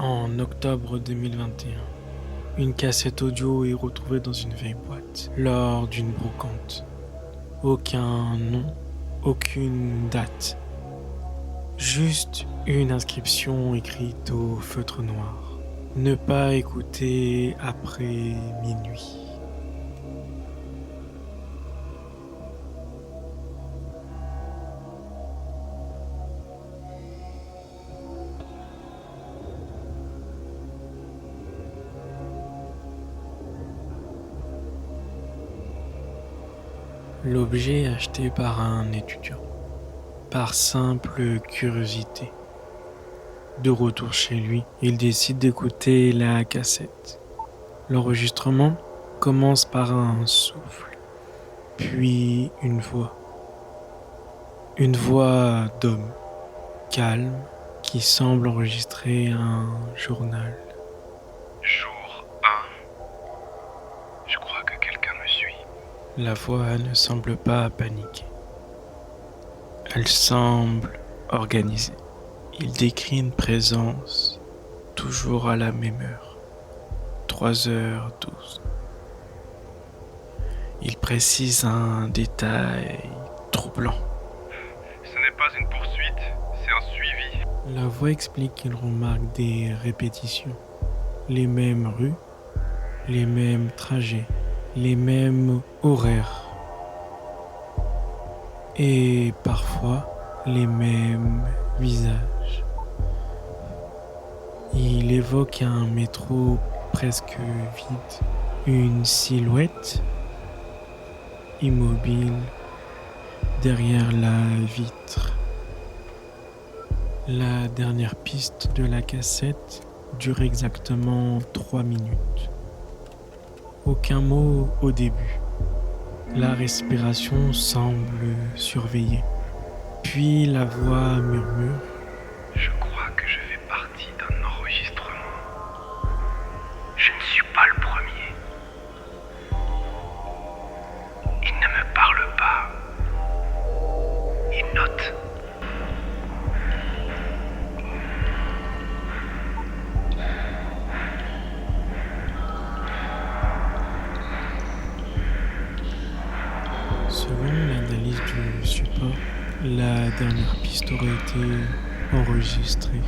En octobre 2021, une cassette audio est retrouvée dans une vieille boîte lors d'une brocante. Aucun nom, aucune date. Juste une inscription écrite au feutre noir. Ne pas écouter après minuit. L'objet acheté par un étudiant, par simple curiosité. De retour chez lui, il décide d'écouter la cassette. L'enregistrement commence par un souffle, puis une voix. Une voix d'homme, calme, qui semble enregistrer un journal. Jour 1. Je crois que quelqu'un me suit. La voix ne semble pas paniquer. Elle semble organisée. Il décrit une présence, toujours à la même heure, 3h12. Il précise un détail troublant. Ce n'est pas une poursuite, c'est un suivi. La voix explique qu'il remarque des répétitions, les mêmes rues, les mêmes trajets, les mêmes horaires et parfois les mêmes visages. Il évoque un métro presque vide, une silhouette immobile derrière la vitre. La dernière piste de la cassette dure exactement 3 minutes. Aucun mot au début. La respiration semble surveillée. Puis la voix murmure. Je crois que je fais partie d'un enregistrement. Je ne suis pas le premier. Il ne me parle pas. Il note. Selon l'analyse du support, la dernière piste aurait été enregistrée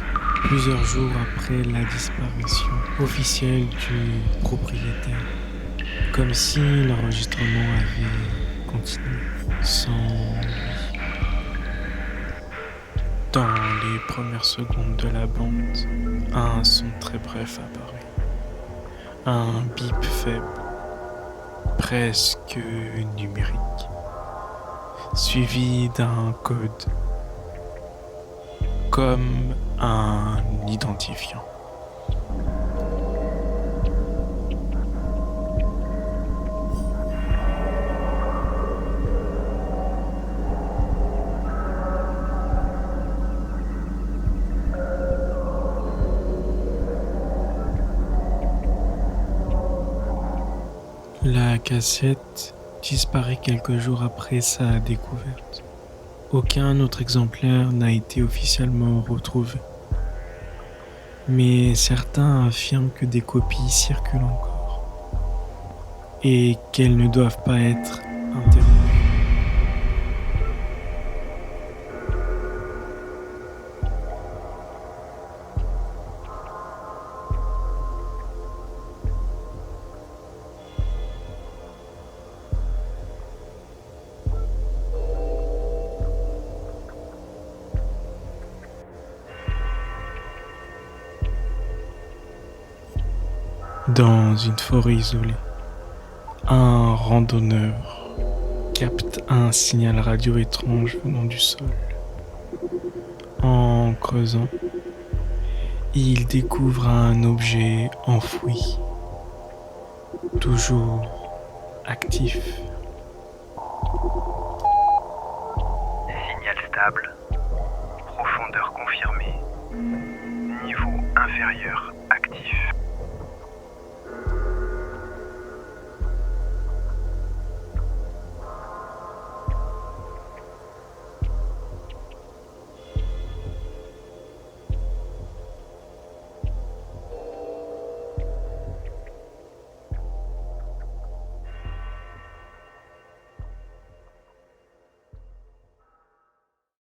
plusieurs jours après la disparition officielle du propriétaire, comme si l'enregistrement avait continué sans lui. Dans les premières secondes de la bande, un son très bref apparaît. Un bip faible, presque numérique, suivi d'un code, comme un identifiant. La cassette disparaît quelques jours après sa découverte. Aucun autre exemplaire n'a été officiellement retrouvé. Mais certains affirment que des copies circulent encore et qu'elles ne doivent pas être interrompues. Dans une forêt isolée, un randonneur capte un signal radio étrange venant du sol. En creusant, il découvre un objet enfoui, toujours actif. Signal stable. Profondeur confirmée. Niveau inférieur actif.